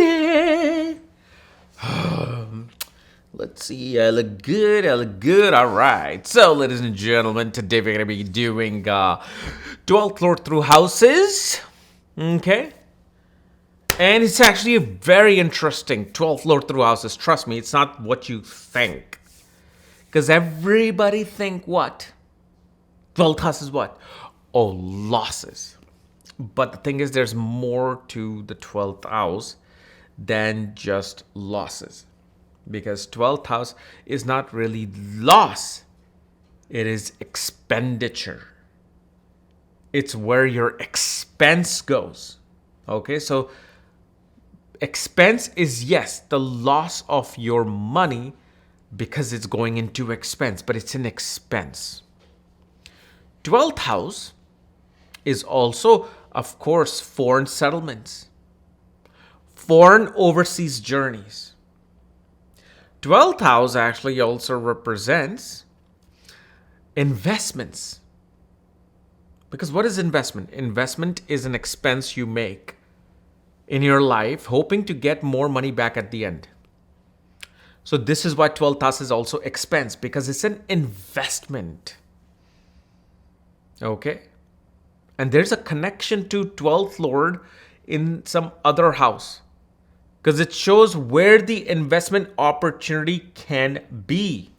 it. Let's see. I look good. All right. So, ladies and gentlemen, today we're going to be doing 12th Lord through houses. Okay. And it's actually a very interesting 12th Lord through houses. Trust me, it's not what you think. Because everybody think what? 12th house is what? Oh, losses. But the thing is, there's more to the 12th house than just losses. Because 12th house is not really loss. It is expenditure. It's where your expense goes. Okay, so expense is, yes, the loss of your money because it's going into expense, but it's an expense. 12th house is also, of course, foreign settlements, foreign overseas journeys. 12th house actually also represents investments. Because what is investment? Investment is an expense you make in your life, hoping to get more money back at the end. So this is why 12th house is also expense, because it's an investment. Okay? And there's a connection to 12th Lord in some other house, because it shows where the investment opportunity can be.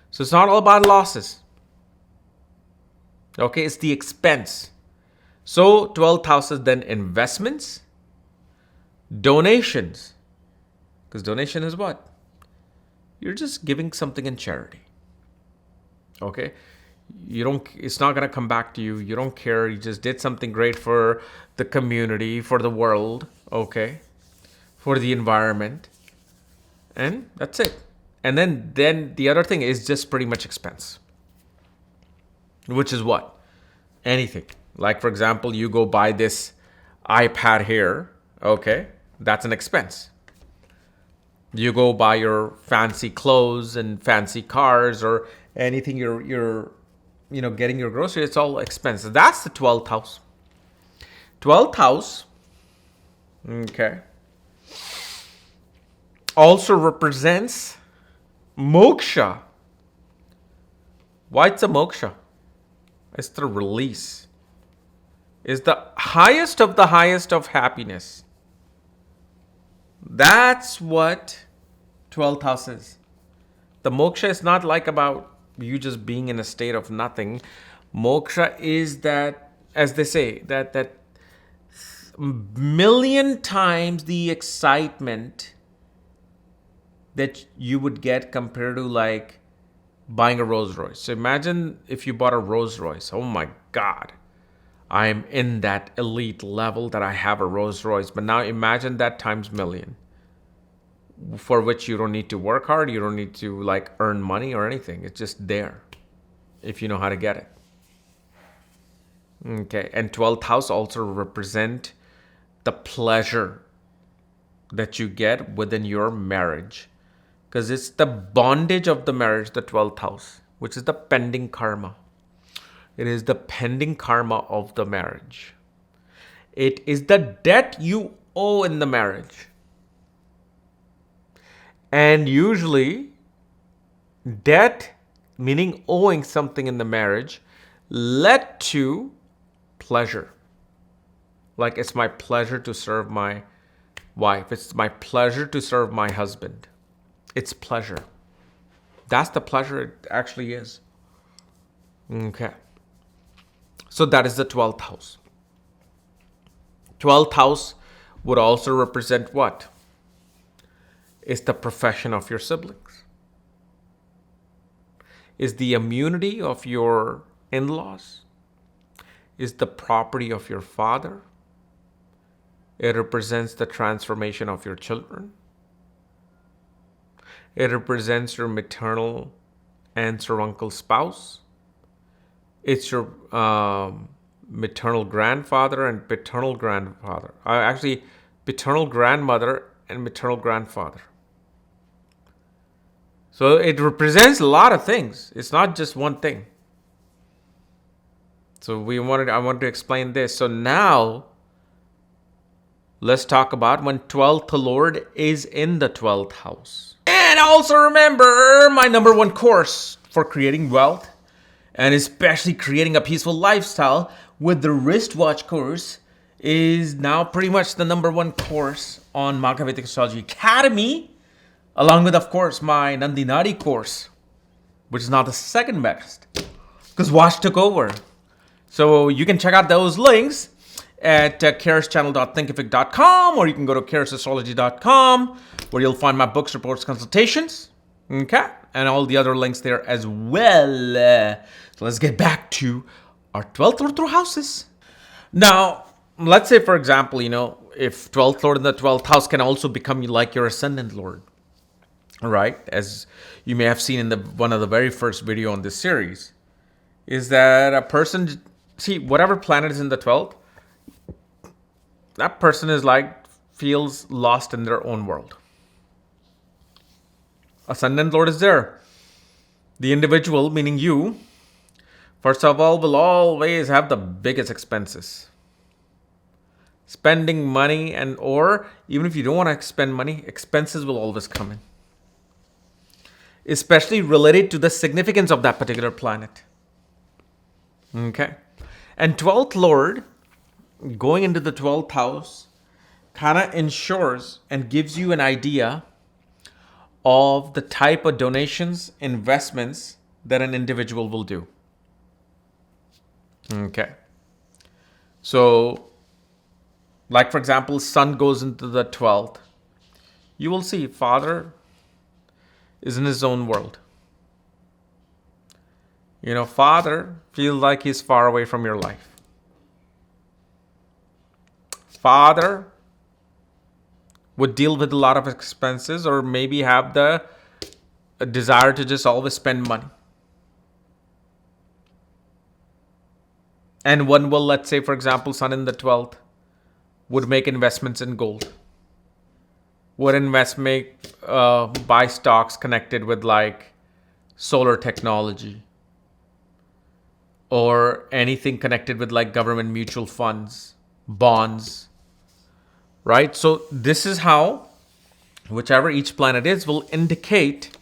So it's not all about losses. Okay, it's the expense. So 12th house is then investments, donations. Because donation is what? You're just giving something in charity. Okay? It's not going to come back to you. You don't care. You just did something great for the community, for the world, okay? For the environment. And that's it. And then the other thing is just pretty much expense. Which is what? Anything. Like, for example, you go buy this iPad here, okay? That's an expense. You go buy your fancy clothes and fancy cars or anything you're getting your groceries, it's all expense. That's the 12th house. 12th house, okay, also represents moksha. Why it's a moksha? It's the release. It's the highest of the highest of happiness. That's what 12th house is. The moksha is not like about you just being in a state of nothing. Moksha is that, as they say, that million times the excitement that you would get compared to like buying a Rolls Royce. So imagine if you bought a Rolls Royce. Oh my God. I'm in that elite level that I have a Rolls Royce. But now imagine that times million. For which you don't need to work hard. You don't need to like earn money or anything. It's just there. If you know how to get it. Okay. And 12th house also represent the pleasure that you get within your marriage. Because it's the bondage of the marriage, the 12th house, which is the pending karma. It is the pending karma of the marriage. It is the debt you owe in the marriage. And usually, debt, meaning owing something in the marriage, led to pleasure. Like, it's my pleasure to serve my wife. It's my pleasure to serve my husband. It's pleasure. That's the pleasure it actually is. Okay. So that is the 12th house. 12th house would also represent what? Is the profession of your siblings. Is the immunity of your in-laws. Is the property of your father. It represents the transformation of your children. It represents your maternal aunt or uncle spouse. It's your maternal grandfather and paternal grandfather. Actually, paternal grandmother and maternal grandfather. So it represents a lot of things. It's not just one thing. So I wanted to explain this. So now let's talk about when 12th Lord is in the 12th house. And also remember my number one course for creating wealth and especially creating a peaceful lifestyle with the wristwatch course is now pretty much the number one course on Magavedic Astrology Academy, along with, of course, my Nandinadi course, which is now the second best because Watch took over. So you can check out those links at karaschannel.thinkific.com, or you can go to karasastrology.com, where you'll find my books, reports, consultations, okay, and all the other links there as well. So let's get back to our 12th Lord through houses. Now, let's say, for example, if 12th Lord in the 12th house can also become like your ascendant Lord, right? As you may have seen in one of the very first video on this series, is that a person, see, whatever planet is in the 12th, that person feels lost in their own world. Ascendant Lord is there. The individual, meaning you, first of all, will always have the biggest expenses. Spending money or even if you don't want to spend money, expenses will always come in. Especially related to the significance of that particular planet. Okay. And 12th Lord going into the 12th house kind of ensures and gives you an idea of the type of donations, investments that an individual will do. Okay. So, like for example, Sun goes into the 12th. You will see Father is in his own world. Father feels like he's far away from your life. Father would deal with a lot of expenses or maybe have the desire to just always spend money. And one will, let's say, for example, Sun in the 12th would make investments in gold. Would buy stocks connected with solar technology or anything connected with government mutual funds, bonds, right? So this is how, whichever each planet is, will indicate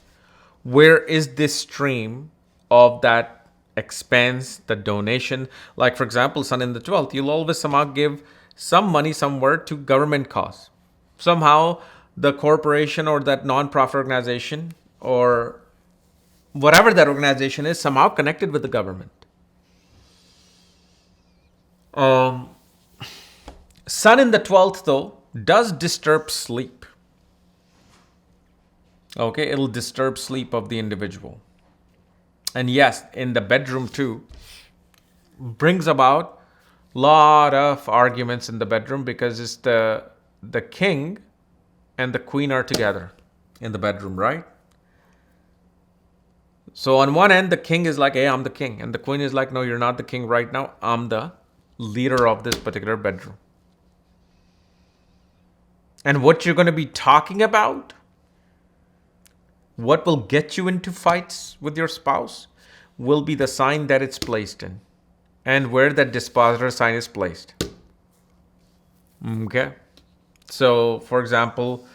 where is this stream of that expense, the donation. Like for example, Sun in the 12th, you'll always somehow give some money somewhere to government cause. Somehow the corporation or that non-profit organization or whatever that organization is somehow connected with the government. Sun in the 12th, though, does disturb sleep. Okay, it'll disturb sleep of the individual. And yes, in the bedroom too, brings about a lot of arguments in the bedroom because it's the king and the queen are together in the bedroom, right? So on one end, the king is like, hey, I'm the king. And the queen is like, no, you're not the king right now. I'm the leader of this particular bedroom. And what you're going to be talking about, what will get you into fights with your spouse, will be the sign that it's placed in and where that dispositor sign is placed. Okay. So, for example,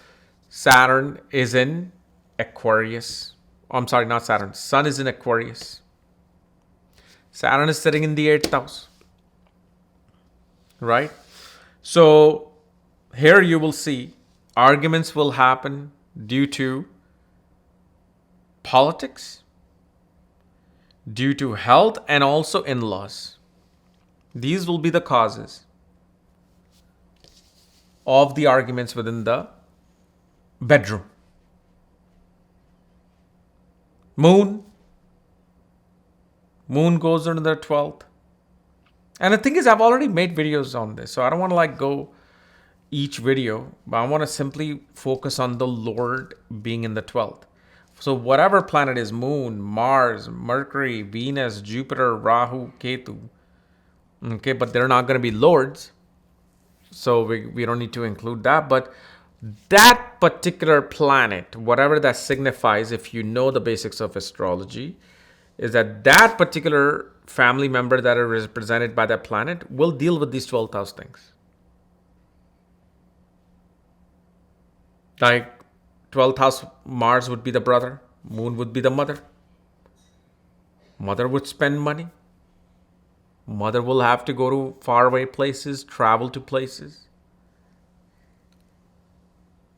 Saturn is in Aquarius. I'm sorry, not Saturn. Sun is in Aquarius. Saturn is sitting in the 8th house. Right? So, here you will see arguments will happen due to politics, due to health, and also in-laws. These will be the causes of the arguments within the bedroom. Moon goes into the 12th. And the thing is, I've already made videos on this, so I don't want to go each video, but I want to simply focus on the Lord being in the 12th. So whatever planet is, Moon, Mars, Mercury, Venus, Jupiter, Rahu, Ketu, okay, but they're not going to be lords, so we don't need to include that. But that particular planet, whatever that signifies, if you know the basics of astrology, is that particular family member that is represented by that planet will deal with these 12th house things. Like 12th house, Mars would be the brother, Moon would be the mother. Mother would spend money. Mother will have to go to faraway places, travel to places.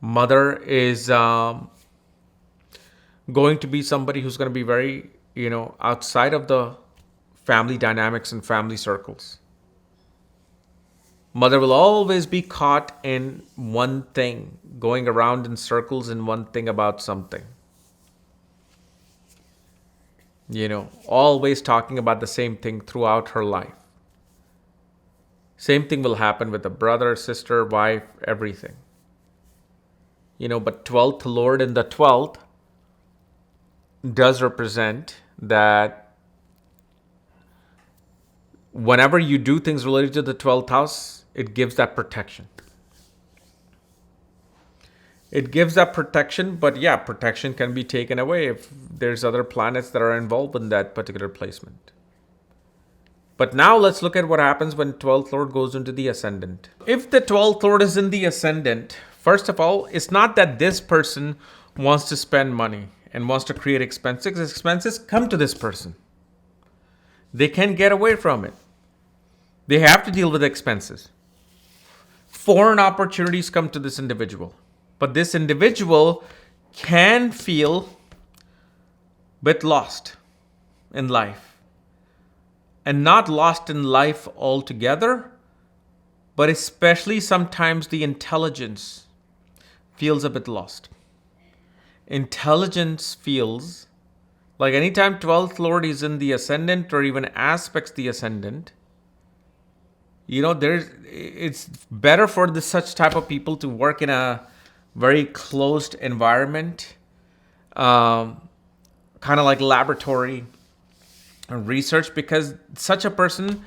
Mother is going to be somebody who's going to be very, outside of the family dynamics and family circles. Mother will always be caught in one thing, going around in circles in one thing about something. Always talking about the same thing throughout her life. Same thing will happen with a brother, sister, wife, everything. But 12th Lord in the 12th does represent that whenever you do things related to the 12th house, it gives that protection. It gives that protection, but yeah, protection can be taken away if there's other planets that are involved in that particular placement. But now let's look at what happens when 12th Lord goes into the ascendant. If the 12th Lord is in the ascendant, first of all, it's not that this person wants to spend money and wants to create expenses. Expenses come to this person. They can't get away from it. They have to deal with expenses. Foreign opportunities come to this individual. But this individual can feel a bit lost in life. And not lost in life altogether, but especially sometimes the intelligence feels a bit lost. Intelligence feels like anytime 12th Lord is in the ascendant or even aspects the ascendant, it's better for such type of people to work in a very closed environment, kind of like laboratory research, because such a person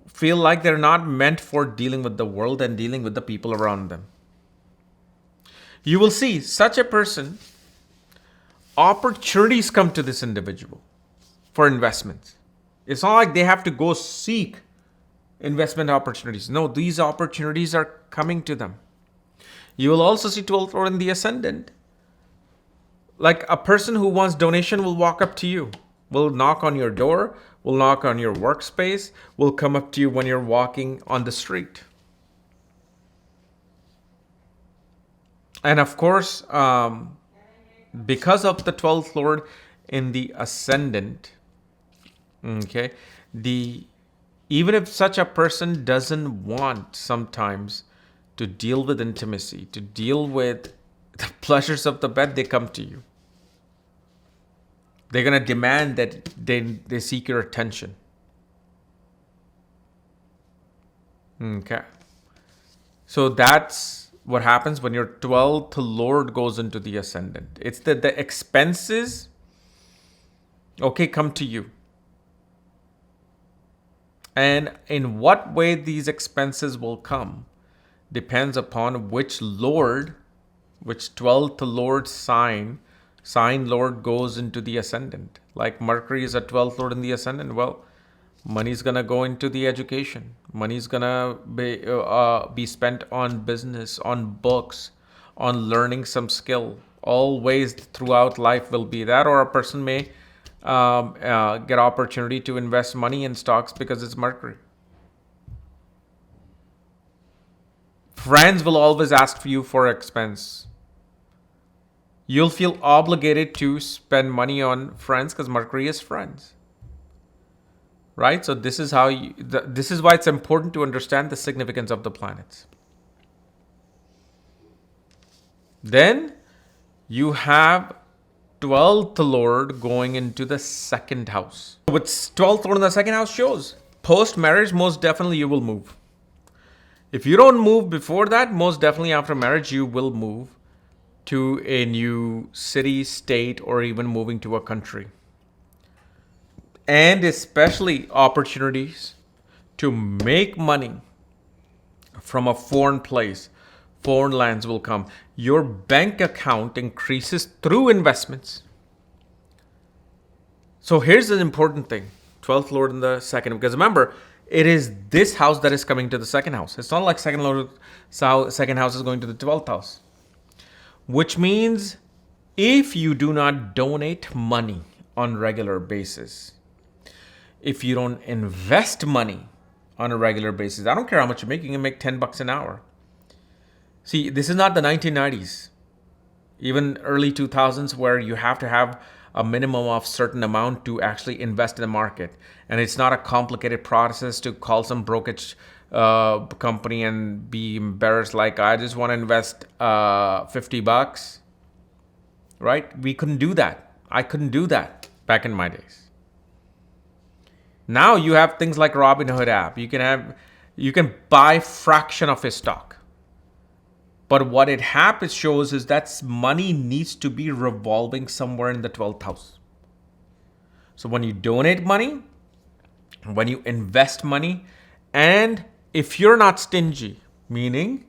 feel like they're not meant for dealing with the world and dealing with the people around them. You will see such a person, opportunities come to this individual for investments. It's not like they have to go seek investment opportunities. No, these opportunities are coming to them. You will also see 12th Lord in the ascendant. Like a person who wants donation will walk up to you, will knock on your door, will knock on your workspace, will come up to you when you're walking on the street. And of course, because of the 12th Lord in the ascendant, okay, even if such a person doesn't want sometimes to deal with intimacy, to deal with the pleasures of the bed, they come to you. They're going to demand that they seek your attention. Okay. So that's what happens when your 12th Lord goes into the ascendant. It's the expenses, okay, come to you. And in what way these expenses will come depends upon which 12th Lord sign Lord goes into the ascendant. Like Mercury is a 12th Lord in the ascendant. Well, money's going to go into the education. Money's going to be spent on business, on books, on learning some skill. Always throughout life will be that. Or a person may get opportunity to invest money in stocks because it's Mercury. Friends will always ask for you for expense. You'll feel obligated to spend money on friends because Mercury is friends. Right? So this is this is why it's important to understand the significance of the planets. Then you have 12th Lord going into the second house. What 12th Lord in the second house shows, post-marriage, most definitely you will move. If you don't move before that, most definitely after marriage, you will move to a new city, state, or even moving to a country. And especially opportunities to make money from a foreign place. Foreign lands will come. Your bank account increases through investments. So here's the important thing. 12th Lord in the second. Because remember, it is this house that is coming to the second house. It's not like second house is going to the 12th house. which means if you do not donate money on regular basis, if you don't invest money on a regular basis, I don't care how much you can make $10 an hour. See, this is not the 1990s, even early 2000s, where you have to have a minimum of certain amount to actually invest in the market. And it's not a complicated process to call some brokerage company and be embarrassed like, I just want to invest $50. Right? We couldn't do that. I couldn't do that back in my days. Now you have things like Robinhood app. You can buy fraction of his stock. But what it shows is that money needs to be revolving somewhere in the 12th house. So when you donate money, when you invest money, and if you're not stingy, meaning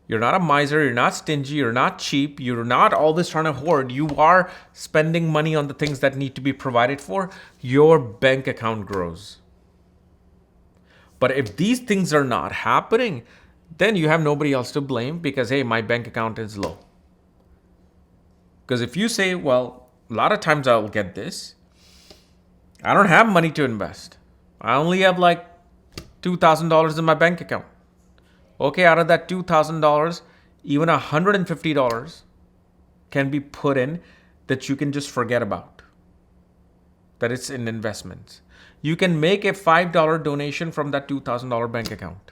you're not a miser, you're not stingy, you're not cheap, you're not always trying to hoard, you are spending money on the things that need to be provided for, your bank account grows. But if these things are not happening, then you have nobody else to blame because, hey, my bank account is low. Because if you say, well, a lot of times I'll get this, I don't have money to invest. I only have like $2,000 in my bank account. Okay, out of that $2,000, even $150 can be put in that you can just forget about. That it's in investments. You can make a $5 donation from that $2,000 bank account.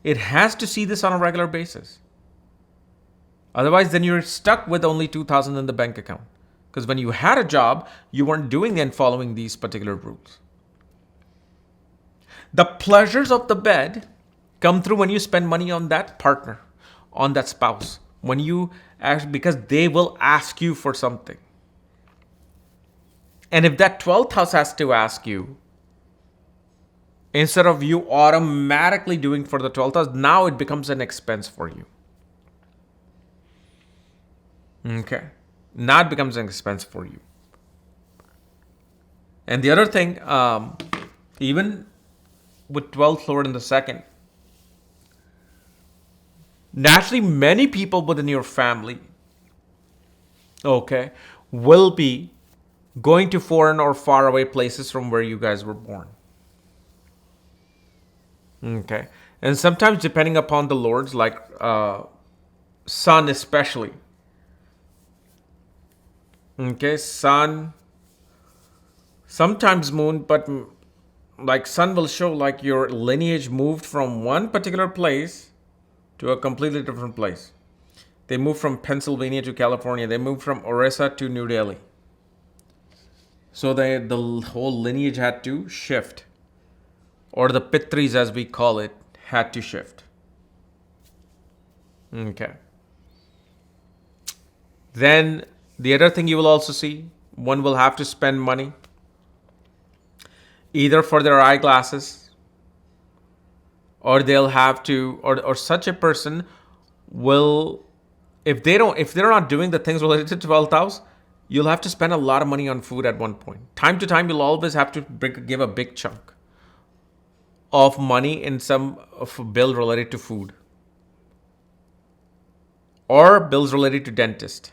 It has to see this on a regular basis. Otherwise, then you're stuck with only $2,000 in the bank account. Because when you had a job, you weren't doing and following these particular rules. The pleasures of the bed come through when you spend money on that partner, on that spouse. When you because they will ask you for something. And if that 12th house has to ask you, instead of you automatically doing for the 12th house, now it becomes an expense for you. Okay. Now it becomes an expense for you. And the other thing, even with 12th Lord in the second, naturally many people within your family, okay, will be going to foreign or faraway places from where you guys were born. Okay. And sometimes depending upon the lords, like sun especially. Okay, sun, sometimes moon, but like sun will show like your lineage moved from one particular place to a completely different place. They moved from Pennsylvania to California. They moved from Orissa to New Delhi. So the whole lineage had to shift. Or the Pitris, as we call it, had to shift. Okay. Then the other thing you will also see, one will have to spend money either for their eyeglasses, or they'll have to, or such a person will, if they're not doing the things related to 12th house, you'll have to spend a lot of money on food at one point. Time to time, you'll always have to give a big chunk of money in some bill related to food or bills related to dentist.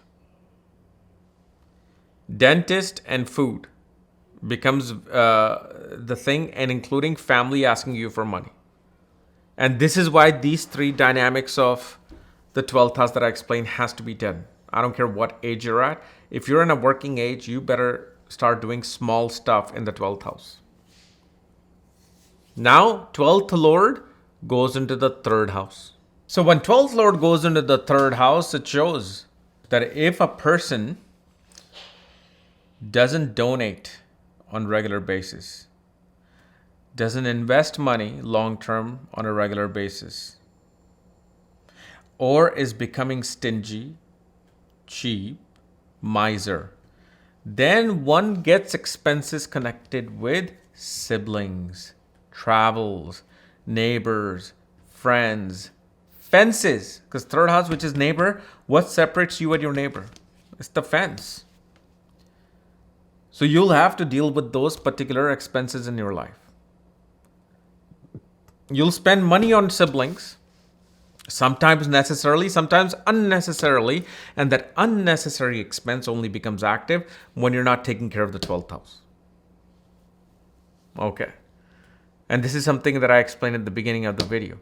Dentist and food becomes the thing, and including family asking you for money. And this is why these three dynamics of the 12th house that I explained has to be done. I don't care what age you're at. If you're in a working age, you better start doing small stuff in the 12th house. Now, 12th Lord goes into the 3rd house. So when 12th Lord goes into the 3rd house, it shows that if a person doesn't donate on a regular basis, doesn't invest money long-term on a regular basis, or is becoming stingy, cheap, miser, then one gets expenses connected with siblings, travels, neighbors, friends, fences. Because 3rd house, which is neighbor, what separates you and your neighbor? It's the fence. So you'll have to deal with those particular expenses in your life. You'll spend money on siblings, Sometimes necessarily, sometimes unnecessarily. And that unnecessary expense only becomes active when you're not taking care of the 12th house. Okay. And this is something that I explained at the beginning of the video.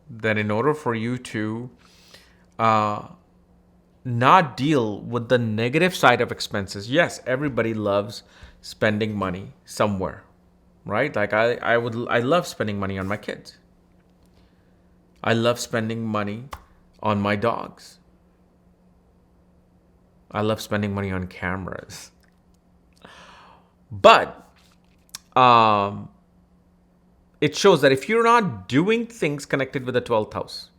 That in order for you to not deal with the negative side of expenses, yes, everybody loves spending money somewhere, right? Like I love spending money on my kids. I love spending money on my dogs. I love spending money on cameras. But it shows that if you're not doing things connected with the 12th house,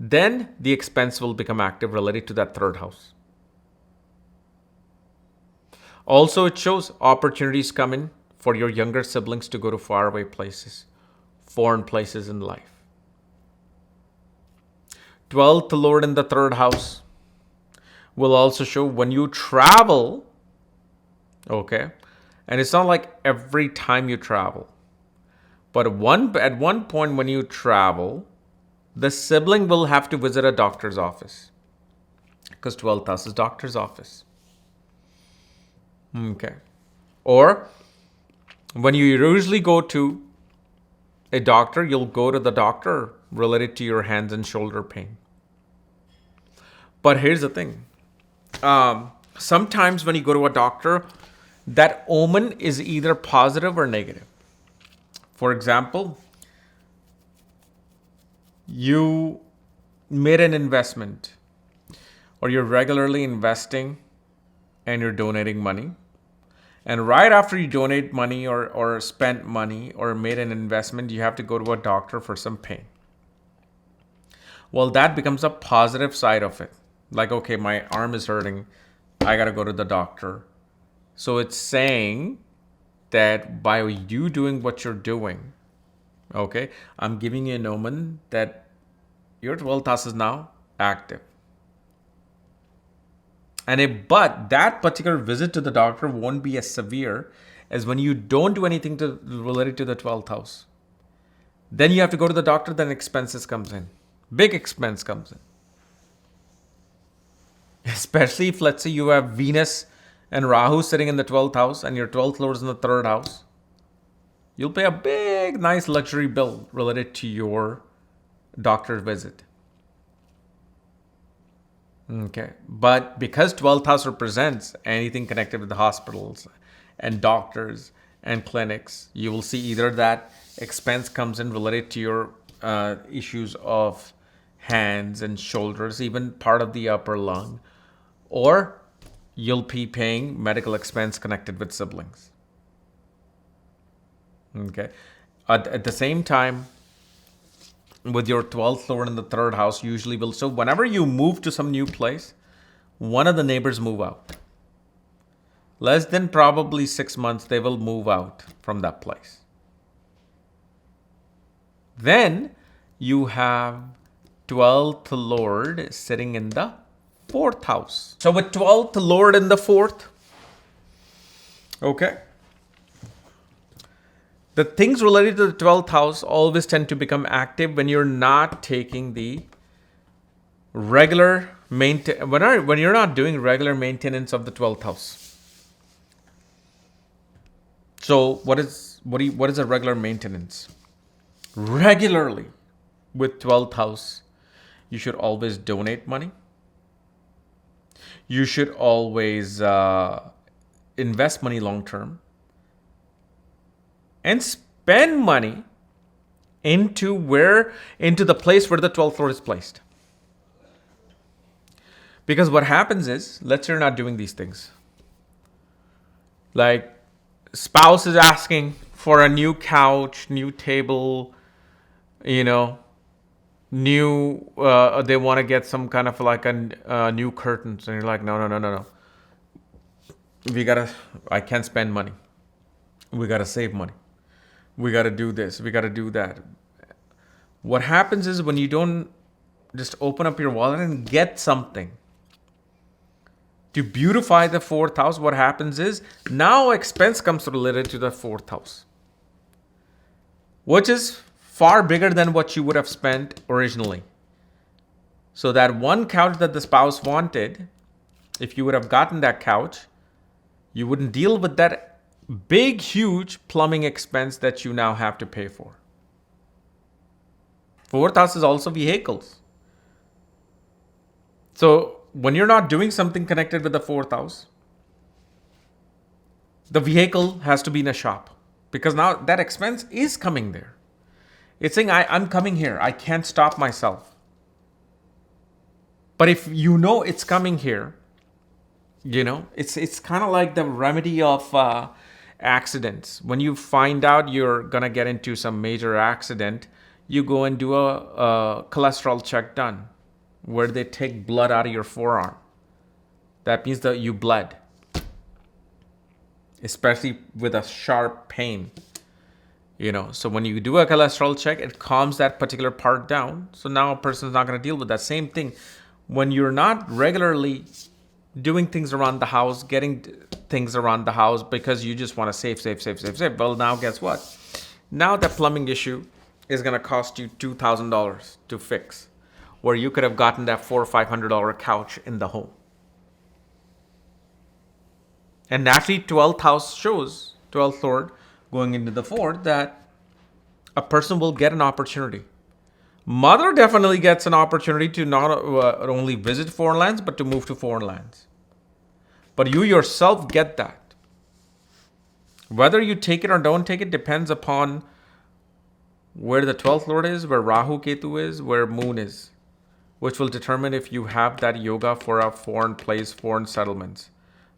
then the expense will become active related to that third house. Also, it shows opportunities come in for your younger siblings to go to faraway places, foreign places in life. 12th Lord in the third house will also show when you travel, okay? And it's not like every time you travel, but at one point when you travel, the sibling will have to visit a doctor's office because 12th house is doctor's office. Okay. Or when you usually go to a doctor, you'll go to the doctor related to your hands and shoulder pain. But here's the thing. Sometimes when you go to a doctor, that omen is either positive or negative. For example, you made an investment or you're regularly investing and you're donating money. And right after you donate money or spent money or made an investment, you have to go to a doctor for some pain. Well, that becomes a positive side of it. Like, okay, my arm is hurting. I got to go to the doctor. So it's saying that by you doing what you're doing, okay, I'm giving you an omen that your 12th house is now active. But that particular visit to the doctor won't be as severe as when you don't do anything related to the 12th house. Then you have to go to the doctor, then expenses comes in. Big expense comes in. Especially if, let's say, you have Venus and Rahu sitting in the 12th house and your 12th Lord is in the third house. You'll pay a big, nice luxury bill related to your doctor visit. Okay. But because 12th house represents anything connected with the hospitals and doctors and clinics, you will see either that expense comes in related to your issues of hands and shoulders, even part of the upper lung, or you'll be paying medical expense connected with siblings. Okay. At the same time, with your 12th Lord in the third house, usually will. So whenever you move to some new place, one of the neighbors move out. Less than probably 6 months, they will move out from that place. Then you have 12th Lord sitting in the fourth house. So with 12th Lord in the fourth, okay, the things related to the 12th house always tend to become active when you're not taking the regular maintenance, when you're not doing regular maintenance of the 12th house. So what is a regular maintenance? Regularly with 12th house, you should always donate money. You should always invest money long term. And spend money into the place where the 12th Lord is placed. Because what happens is, let's say you're not doing these things. Like, spouse is asking for a new couch, new table, new, they want to get some kind of like a new curtains. And you're like, no. I can't spend money. We got to save money. We got to do this. We got to do that. What happens is when you don't just open up your wallet and get something to beautify the fourth house, what happens is now expense comes related to the fourth house, which is far bigger than what you would have spent originally. So that one couch that the spouse wanted, if you would have gotten that couch, you wouldn't deal with that big, huge plumbing expense that you now have to pay for. Fourth house is also vehicles. So when you're not doing something connected with the fourth house, the vehicle has to be in a shop, because now that expense is coming there. It's saying, I'm coming here. I can't stop myself. But if you know it's coming here, it's kind of like the remedy of accidents. When you find out you're going to get into some major accident, you go and do a cholesterol check done, where they take blood out of your forearm. That means that you bled, especially with a sharp pain. So when you do a cholesterol check, it calms that particular part down. So now a person's not going to deal with that. Same thing when you're not regularly doing things around the house, getting things around the house because you just want to save. Well, now guess what? Now that plumbing issue is going to cost you $2,000 to fix, where you could have gotten that $400 or $500 couch in the home. And naturally, 12th house shows, 12th Lord going into the 4th, that a person will get an opportunity. Mother definitely gets an opportunity to not only visit foreign lands, but to move to foreign lands. But you yourself get that. Whether you take it or don't take it depends upon where the 12th Lord is, where Rahu Ketu is, where Moon is, which will determine if you have that yoga for a foreign place, foreign settlements.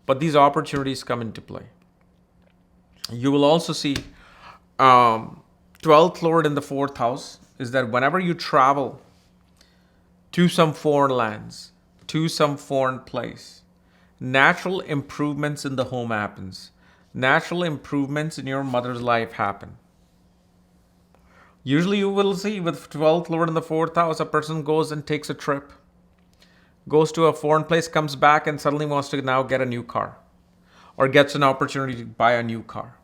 But these opportunities come into play. You will also see 12th Lord in the 4th house is that whenever you travel to some foreign lands, to some foreign place, natural improvements in the home happens. Natural improvements in your mother's life happen. Usually you will see with 12th Lord in the 4th house, a person goes and takes a trip, goes to a foreign place, comes back and suddenly wants to now get a new car, or gets an opportunity to buy a new car.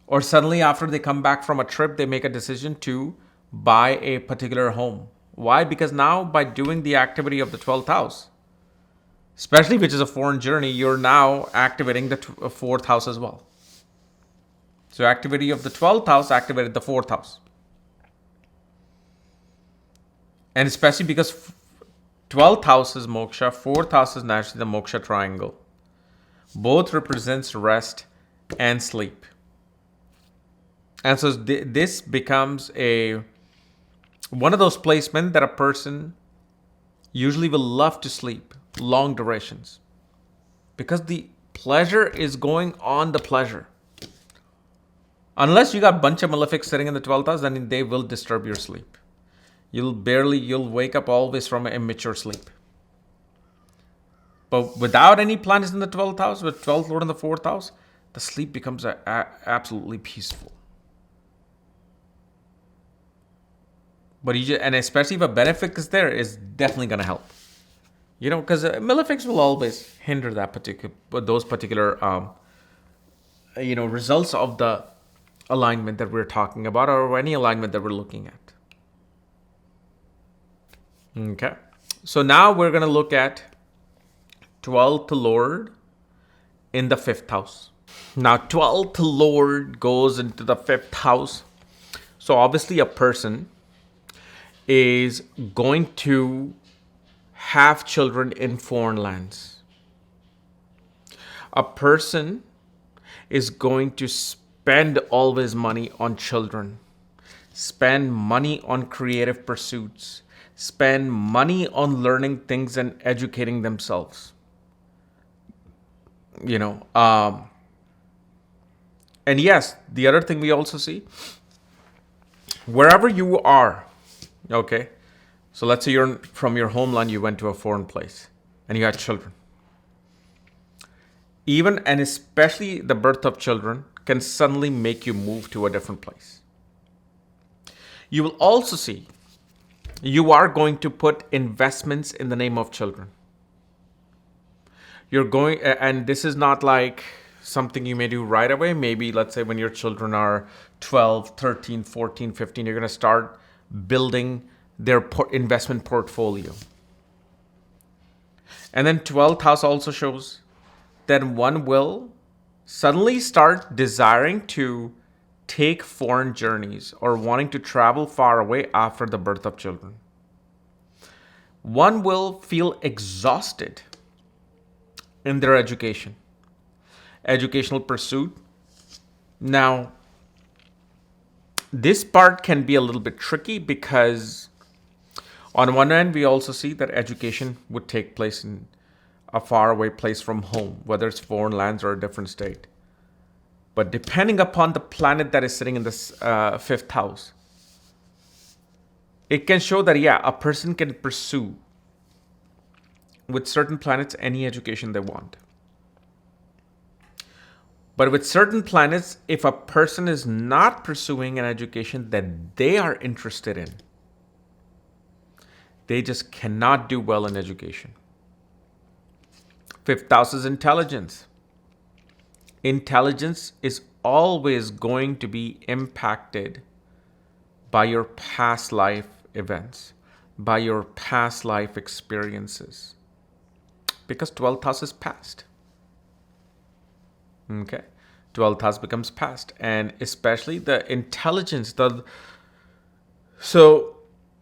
Or suddenly after they come back from a trip, they make a decision to buy a particular home. Why? Because now by doing the activity of the 12th house, especially which is a foreign journey, you're now activating the 4th house as well. So activity of the 12th house activated the 4th house. And especially because 12th house is moksha, 4th house is naturally the moksha triangle. Both represents rest and sleep. And so this becomes one of those placements that a person usually will love to sleep, long durations. Because the pleasure is going on the pleasure. Unless you got a bunch of malefics sitting in the 12th house, then they will disturb your sleep. You'll wake up always from an immature sleep. But without any planets in the 12th house, with 12th Lord in the 4th house, the sleep becomes absolutely peaceful. But and especially if a benefic is there, it's definitely going to help. Because malefics will always hinder those particular results of the alignment that we're talking about, or any alignment that we're looking at. Okay. So now we're going to look at 12th Lord in the 5th house. Now 12th Lord goes into the 5th house. So obviously a person is going to have children in foreign lands. A person is going to spend all his money on children, spend money on creative pursuits, spend money on learning things and educating themselves. And yes, the other thing we also see, wherever you are, okay, so let's say you're from your homeland, you went to a foreign place and you had children. Even and especially the birth of children can suddenly make you move to a different place. You will also see you are going to put investments in the name of children. You're going, and this is not like something you may do right away. Maybe, let's say, when your children are 12, 13, 14, 15, you're going to start building their investment portfolio. And then 12th house also shows that one will suddenly start desiring to take foreign journeys or wanting to travel far away after the birth of children. One will feel exhausted in their educational pursuit. Now, this part can be a little bit tricky because on one end, we also see that education would take place in a faraway place from home, whether it's foreign lands or a different state. But depending upon the planet that is sitting in this fifth house, it can show that, yeah, a person can pursue with certain planets any education they want. But with certain planets, if a person is not pursuing an education that they are interested in, they just cannot do well in education. Fifth house is intelligence. Intelligence is always going to be impacted by your past life events, by your past life experiences. Because 12th house is past. Okay? 12th house becomes past. And especially the intelligence. So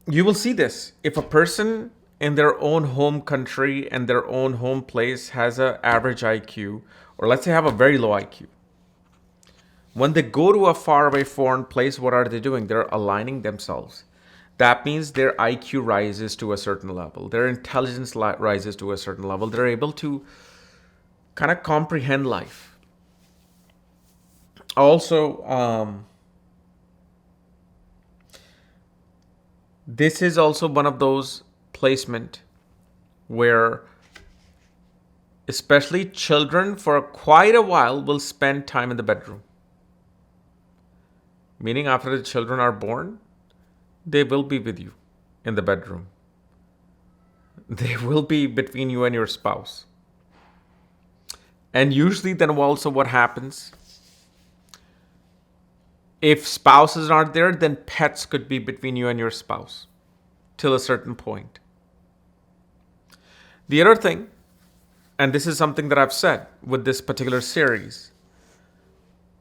you will see this. If a person in their own home country and their own home place has an average IQ, or let's say have a very low IQ, when they go to a faraway foreign place, what are they doing? They're aligning themselves. That means their IQ rises to a certain level. Their intelligence rises to a certain level. They're able to kind of comprehend life. Also, this is also one of those placement where especially children for quite a while will spend time in the bedroom. Meaning after the children are born, they will be with you in the bedroom. They will be between you and your spouse. And usually then also what happens, if spouses aren't there, then pets could be between you and your spouse till a certain point. The other thing, and this is something that I've said with this particular series,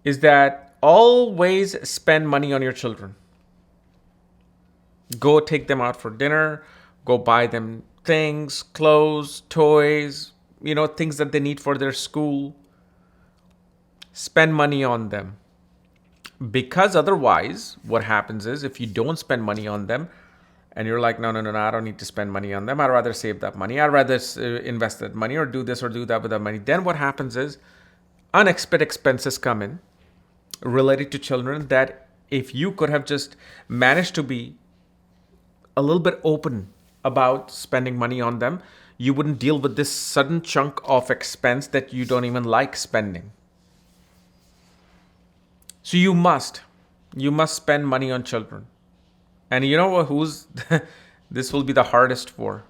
is that always spend money on your children. Go take them out for dinner, go buy them things, clothes, toys, things that they need for their school. Spend money on them. Because otherwise, what happens is if you don't spend money on them, and you're like, no, I don't need to spend money on them. I'd rather save that money. I'd rather invest that money or do this or do that with that money. Then what happens is unexpected expenses come in related to children that if you could have just managed to be a little bit open about spending money on them, you wouldn't deal with this sudden chunk of expense that you don't even like spending. So you must spend money on children. And you know who's this will be the hardest for?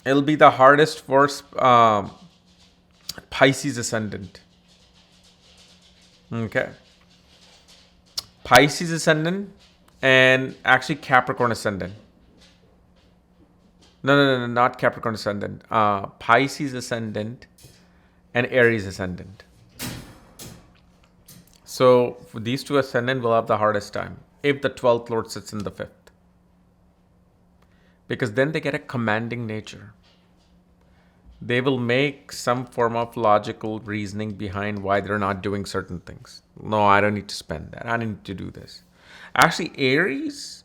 It'll be the hardest for Pisces ascendant. Okay. Pisces ascendant and actually Capricorn ascendant. No, not Capricorn ascendant. Pisces ascendant and Aries ascendant. So for these two ascendant will have the hardest time if the 12th Lord sits in the 5th. Because then they get a commanding nature. They will make some form of logical reasoning behind why they're not doing certain things. No, I don't need to spend that. I need to do this. Actually, Aries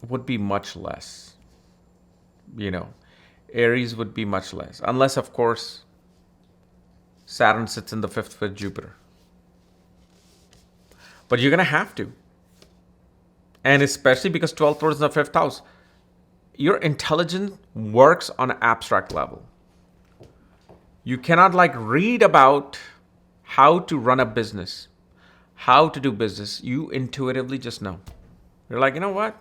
would be much less. Aries would be much less. Unless, of course, Saturn sits in the 5th with Jupiter. But you're going to have to. And especially because 12th Lord is in the 5th house. Your intelligence works on an abstract level. You cannot read about how to run a business, how to do business. You intuitively just know. You're like, you know what?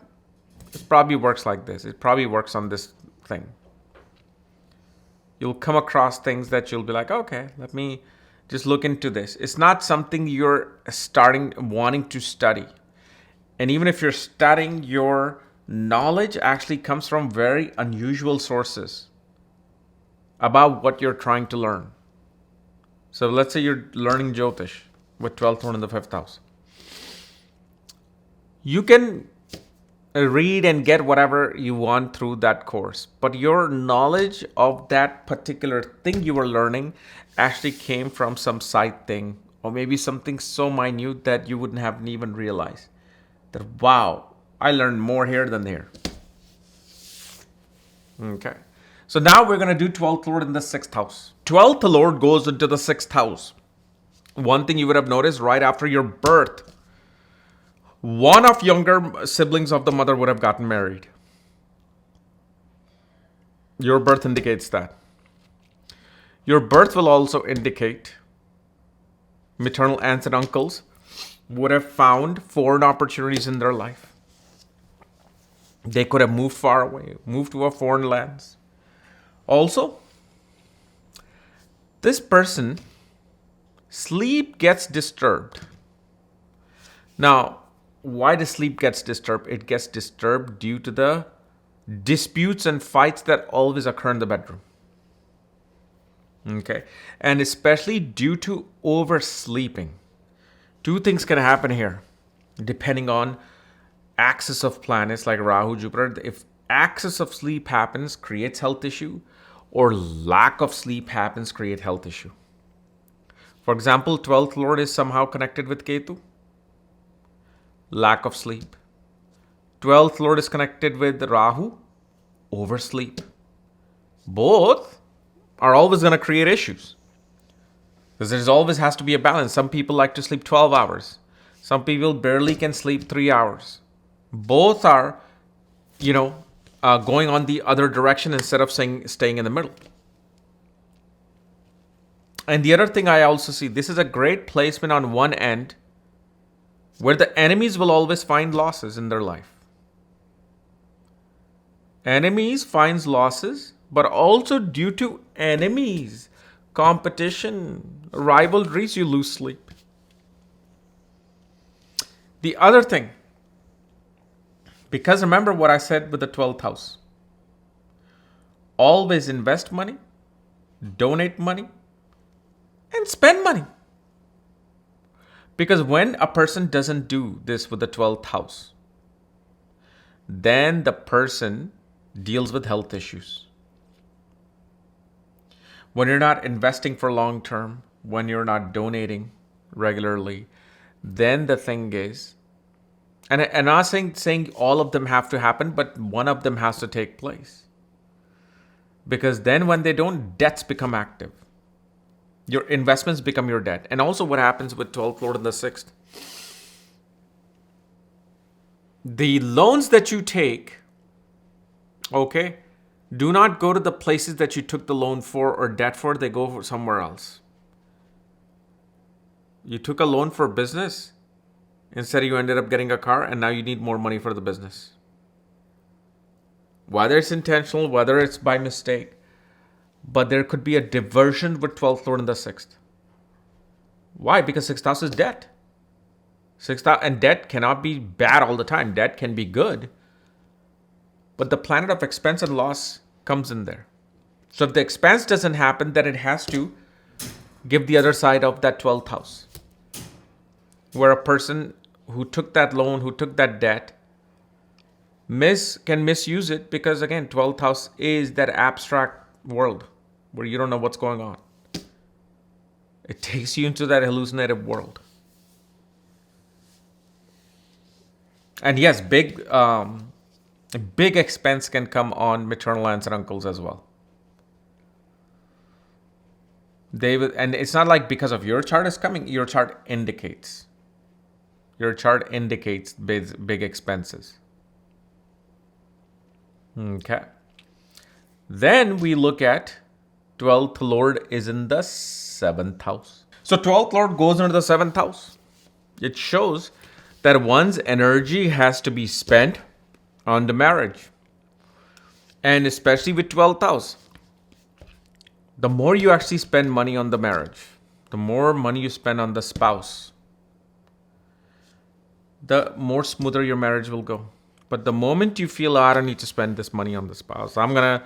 It probably works like this. It probably works on this thing. You'll come across things that you'll be like, okay, let me just look into this. It's not something you're wanting to study. And even if you're studying, your knowledge actually comes from very unusual sources about what you're trying to learn. So let's say you're learning Jyotish with 12th lord in the 5th house. You can read and get whatever you want through that course, but your knowledge of that particular thing you were learning actually came from some side thing, or maybe something so minute that you wouldn't have even realized that, wow, I learned more here than there. Okay. So now we're going to do 12th lord in the 6th house. 12th lord goes into the 6th house. One thing you would have noticed, right after your birth, one of younger siblings of the mother would have gotten married. Your birth indicates that. Your birth will also indicate maternal aunts and uncles would have found foreign opportunities in their life. They could have moved far away, moved to a foreign lands. Also, this person, sleep gets disturbed. Now, why does sleep gets disturbed? It gets disturbed due to the disputes and fights that always occur in the bedroom. Okay. And especially due to oversleeping. Two things can happen here, depending on axis of planets like Rahu, Jupiter. If axis of sleep happens, creates health issue, or lack of sleep happens, create health issue. For example, 12th lord is somehow connected with Ketu. Lack of sleep. 12th lord is connected with Rahu. Oversleep. Both are always going to create issues. Because there always has to be a balance. Some people like to sleep 12 hours. Some people barely can sleep 3 hours. Both are, going on the other direction instead of staying in the middle. And the other thing I also see, this is a great placement on one end where the enemies will always find losses in their life. Enemies finds losses, but also due to enemies, competition, rivalries, you lose sleep. The other thing, because remember what I said with the 12th house, always invest money, donate money, and spend money. Because when a person doesn't do this with the 12th house, then the person deals with health issues. When you're not investing for long term, when you're not donating regularly, then the thing is, and I'm not saying all of them have to happen, but one of them has to take place. Because then when they don't, debts become active. Your investments become your debt. And also what happens with 12th lord in the 6th. The loans that you take, okay, do not go to the places that you took the loan for or debt for. They go for somewhere else. You took a loan for business. Instead, you ended up getting a car and now you need more money for the business. Whether it's intentional, whether it's by mistake. But there could be a diversion with 12th lord in the 6th. Why? Because 6th house is debt. 6th house, and debt cannot be bad all the time. Debt can be good. But the planet of expense and loss comes in there. So if the expense doesn't happen, then it has to give the other side of that 12th house. Where a person who took that loan, who took that debt, can misuse it because, again, 12th house is that abstract world where you don't know what's going on. It takes you into that hallucinative world. And yes, big expense can come on maternal aunts and uncles as well. And it's not like because of your chart is coming, your chart indicates. Your chart indicates big expenses. Okay. Then we look at 12th lord is in the 7th house. So 12th lord goes into the 7th house. It shows that one's energy has to be spent on the marriage. And especially with 12th house. the more you actually spend money on the marriage, the more money you spend on the spouse, the more smoother your marriage will go. But the moment you feel, "Oh, I don't need to spend this money on the spouse, I'm gonna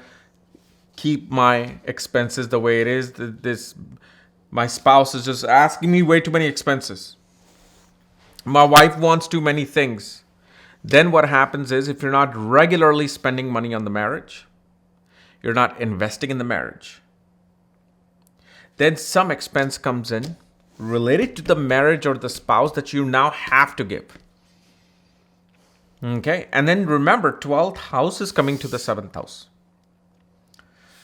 keep my expenses the way it is. This my spouse is just asking me way too many expenses. My wife wants too many things." Then what happens is, if you're not regularly spending money on the marriage, you're not investing in the marriage. Then some expense comes in related to the marriage or the spouse that you now have to give. Okay, and then remember, 12th house is coming to the 7th house,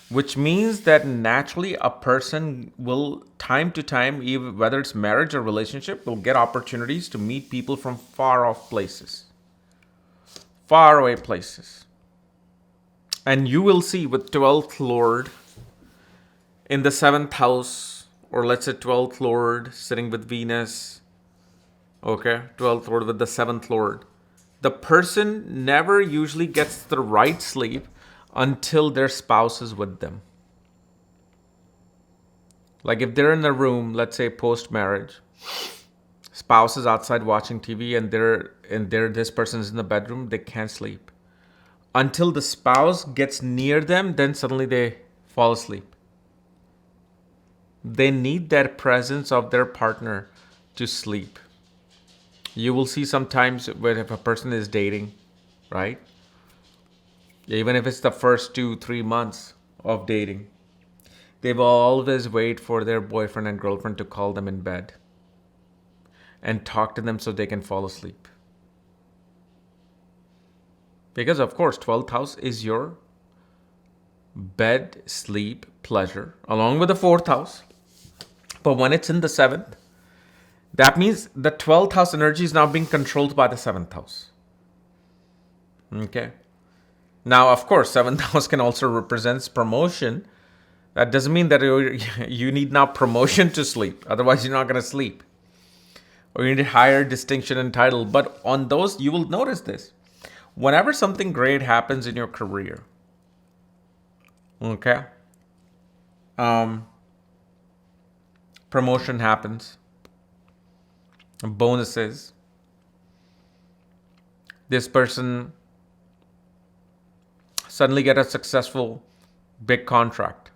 which means that naturally a person will, time to time, even whether it's marriage or relationship, will get opportunities to meet people from far off places, far away places. And you will see with 12th Lord in the 7th house, or let's say 12th Lord sitting with Venus, okay, 12th Lord with the 7th Lord, the person never usually gets the right sleep until their spouse is with them. Like if they're in a room, let's say post marriage, spouse is outside watching TV and this person is in the bedroom, they can't sleep. Until the spouse gets near them, then suddenly they fall asleep. They need that presence of their partner to sleep. You will see sometimes when if a person is dating, right? Even if it's the first 2-3 months of dating, they will always wait for their boyfriend and girlfriend to call them in bed and talk to them so they can fall asleep. Because of course, 12th house is your bed, sleep, pleasure, along with the 4th house. But when it's in the 7th, that means the 12th house energy is now being controlled by the 7th house. Okay. Now, of course, 7th house can also represent promotion. That doesn't mean that you need now promotion to sleep. Otherwise, you're not going to sleep. Or you need higher distinction and title. But on those, you will notice this. Whenever something great happens in your career, okay, promotion happens, bonuses, this person suddenly get a successful big contract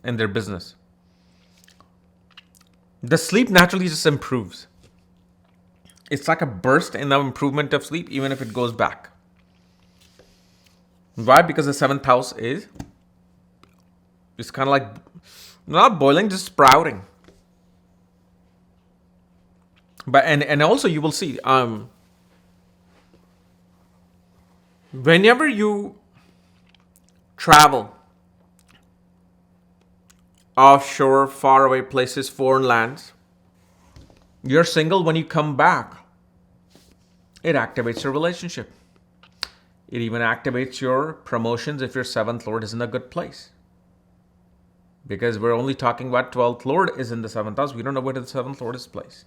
in their business, the sleep naturally just improves. It's like a burst in the improvement of sleep, even if it goes back. Why? Because the 7th house is it's kind of like not boiling, just sprouting. But and also you will see whenever you travel offshore, faraway places, foreign lands, you're single. When you come back, it activates your relationship. It even activates your promotions if your 7th Lord is in a good place. Because we're only talking about 12th Lord is in the 7th house. We don't know where the 7th Lord is placed.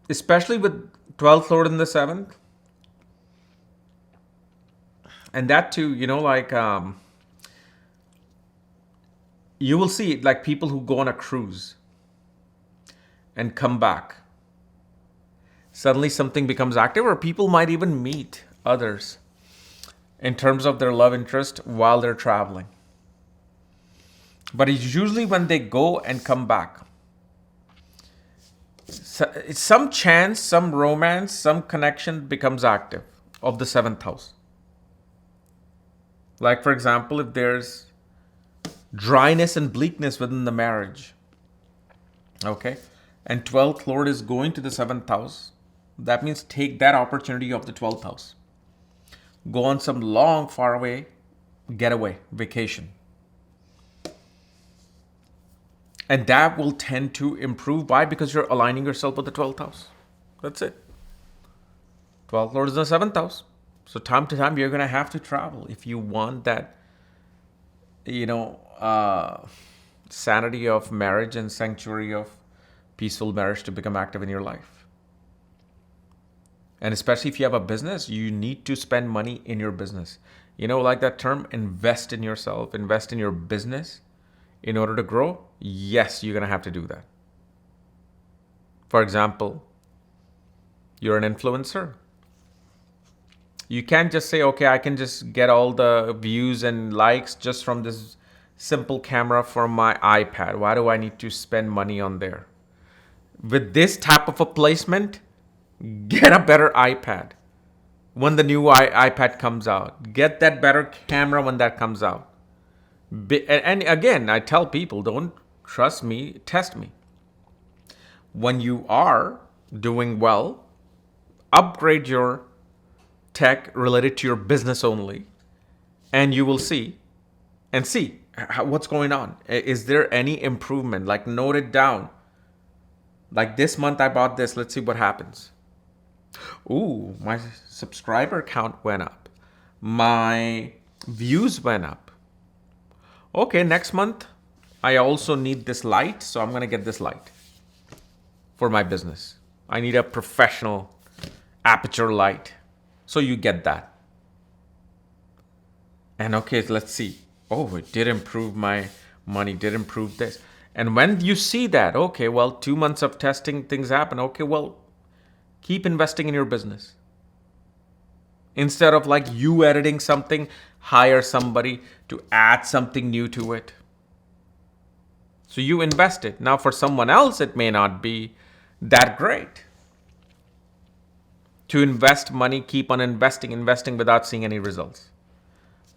Especially with 12th Lord in the 7th. And that too, you will see it like people who go on a cruise and come back. Suddenly something becomes active, or people might even meet others in terms of their love interest while they're traveling. But it's usually when they go and come back. It's some chance, some romance, some connection becomes active of the 7th house. Like, for example, if there's dryness and bleakness within the marriage, okay, and 12th Lord is going to the 7th house, that means take that opportunity of the 12th house. Go on some long, far away getaway, vacation. And that will tend to improve. Why? Because you're aligning yourself with the 12th house. That's it. 12th Lord is in the 7th house. So time to time, you're going to have to travel if you want that, sanity of marriage and sanctuary of peaceful marriage to become active in your life. And especially if you have a business, you need to spend money in your business. Like that term, invest in yourself, invest in your business in order to grow. Yes, you're going to have to do that. For example, you're an influencer. You can't just say, okay, I can just get all the views and likes just from this simple camera from my iPad. Why do I need to spend money on there? With this type of a placement, get a better iPad when the new iPad comes out. Get that better camera when that comes out. And again, I tell people, don't trust me, test me. When you are doing well, upgrade your tech related to your business only, and you will see what's going on. Is there any improvement? Like, note it down. Like, this month I bought this. Let's see what happens. Ooh, my subscriber count went up. My views went up. Okay, next month I also need this light, so I'm going to get this light for my business. I need a professional aperture light. So you get that. And okay, let's see. Oh, it did improve my money, did improve this. And when you see that, okay, well, 2 months of testing, things happen. Okay, well, keep investing in your business. Instead of like you editing something, hire somebody to add something new to it. So you invest it. Now for someone else, it may not be that great. To invest money, keep on investing without seeing any results.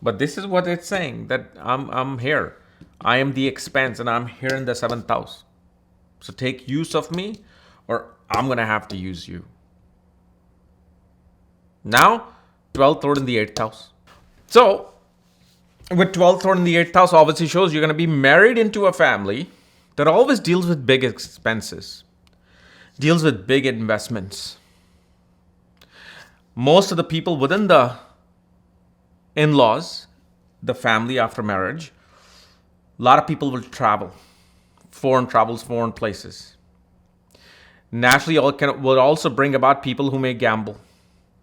But this is what it's saying, that I'm here. I am the expense and I'm here in the 7th house. So take use of me or I'm going to have to use you. Now, 12th lord in the 8th house. So, with 12th lord in the 8th house, obviously shows you're going to be married into a family that always deals with big expenses, deals with big investments. Most of the people within the in-laws, the family after marriage, a lot of people will travel. Foreign travels, foreign places. Naturally, will also bring about people who may gamble.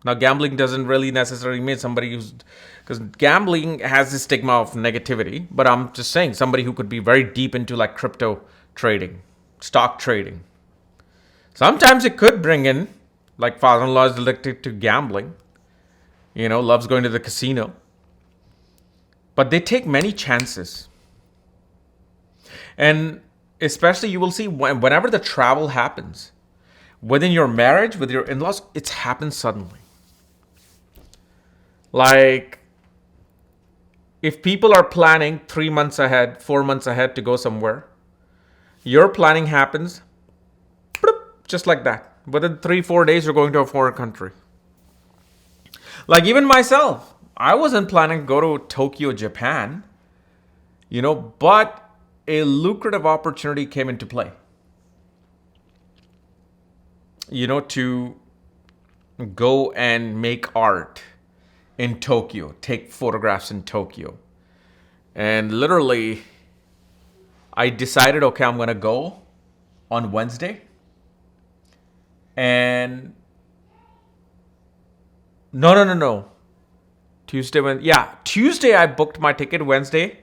Now, gambling doesn't really necessarily mean somebody who's... Because gambling has the stigma of negativity. But I'm just saying somebody who could be very deep into like crypto trading, stock trading. Sometimes it could bring in, like father-in-law is addicted to gambling. Loves going to the casino. But they take many chances. And especially you will see whenever the travel happens, within your marriage, with your in-laws, it's happened suddenly. Like, if people are planning 3 months ahead, 4 months ahead to go somewhere, your planning happens just like that. Within 3-4 days, you're going to a foreign country. Like even myself, I wasn't planning to go to Tokyo, Japan, but a lucrative opportunity came into play. To go and make art in Tokyo, take photographs in Tokyo. And literally, I decided, okay, I'm going to go on Wednesday. And no. Tuesday I booked my ticket. Wednesday,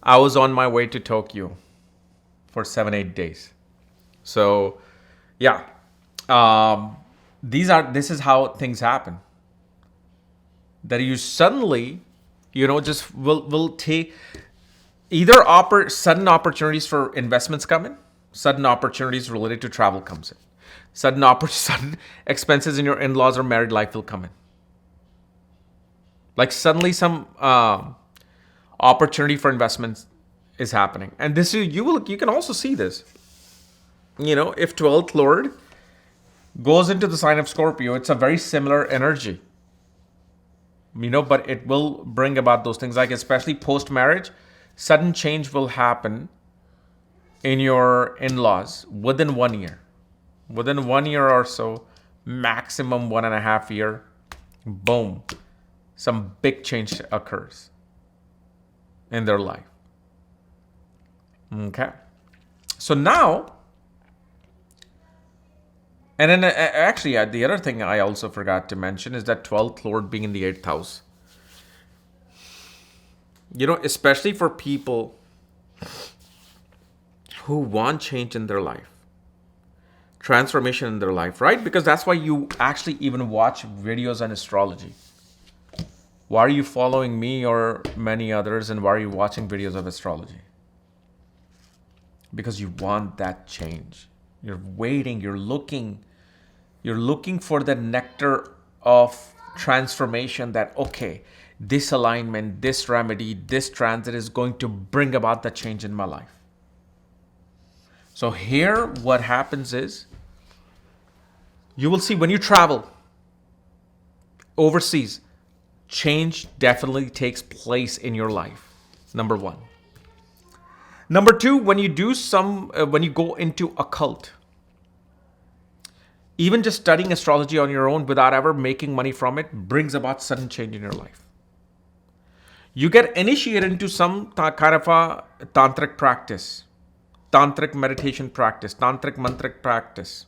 I was on my way to Tokyo for 7-8 days. So, yeah, this is how things happen. That you suddenly, just will take either sudden opportunities for investments come in, sudden opportunities related to travel comes in, sudden expenses in your in-laws or married life will come in. Like suddenly some opportunity for investments is happening, and this you can also see this. If 12th lord goes into the sign of Scorpio, it's a very similar energy. But it will bring about those things, like especially post-marriage, sudden change will happen in your in-laws within 1 year. Within 1 year or so, maximum 1.5 year, boom, some big change occurs in their life. Okay. So now, And then actually, the other thing I also forgot to mention is that 12th Lord being in the 8th house. Especially for people who want change in their life, transformation in their life, right? Because that's why you actually even watch videos on astrology. Why are you following me or many others, and why are you watching videos of astrology? Because you want that change. You're waiting, you're looking for the nectar of transformation that, okay, this alignment, this remedy, this transit is going to bring about the change in my life. So here, what happens is, you will see when you travel overseas, change definitely takes place in your life. Number one. Number two, when you go into a cult, even just studying astrology on your own without ever making money from it brings about sudden change in your life. You get initiated into some kind of a tantric practice, tantric meditation practice, tantric mantric practice.